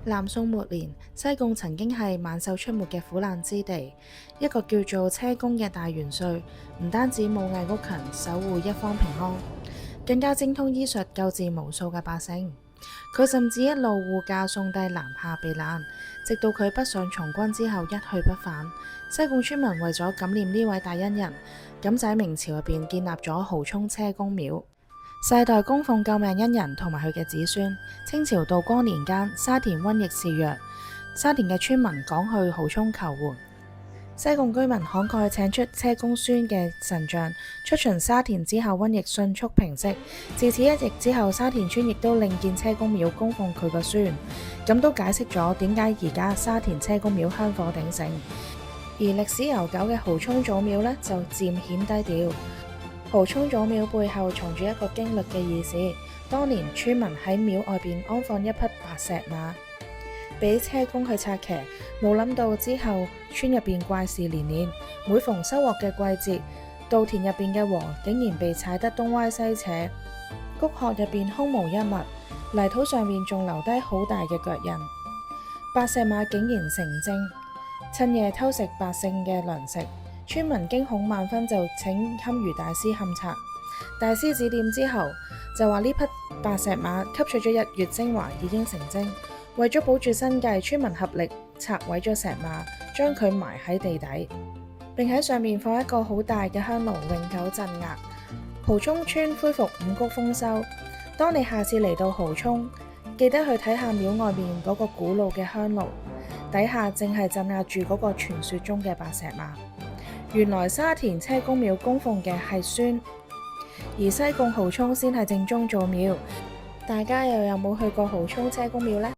南宋末年，西貢曾經係萬獸出沒嘅苦難之地。一個叫做車公嘅大元帥，唔單止武藝屋勤，守護一方平安，更加精通醫術，救治無數嘅百姓。佢甚至一路護駕宋帝南下避難，直到佢北上從軍之後一去不返。西貢村民為咗感念呢位大恩人，咁就喺明朝入邊建立咗蠔涌車公廟，世代供奉救命恩人同埋佢嘅子孫。清朝道光年間，沙田瘟疫肆虐，沙田嘅村民趕去蠔涌求援。西貢居民慷慨請出車公孫嘅神像出巡沙田之後，瘟疫迅速平息。自此一役之後，沙田村亦都另建車公廟供奉佢個孫，咁都解釋咗點解而家沙田車公廟香火鼎盛。而歷史悠久嘅蠔涌祖廟呢，就漸顯低調。蠔涌祖廟背後藏住一個經歷嘅意思。當年村民喺廟外邊安放一匹白石馬，俾車公去策騎，冇諗到之後村入邊怪事連連。每逢收穫嘅季節，稻田入邊嘅禾竟然被踩得東歪西斜，谷殼入邊空無一物，泥土上面仲留低好大嘅腳印。白石馬竟然成精，趁夜偷食百姓嘅糧食。村民驚恐萬分，就請堪輿大師勘察。大師指點之後，就話呢匹白石馬吸取咗日月精華，已經成精。為咗保住生計，村民合力拆毀咗石馬，將佢埋喺地底，並喺上面放一個好大嘅香爐，永久鎮壓。蠔涌村恢復五穀豐收。當你下次嚟到蠔涌，記得去睇下廟外面嗰個古老嘅香爐，底下正係鎮壓住嗰個傳說中嘅白石馬。原來沙田車公廟供奉嘅係孫，而西貢蠔涌先係正宗祖廟。大家又有冇去過蠔涌車公廟呢？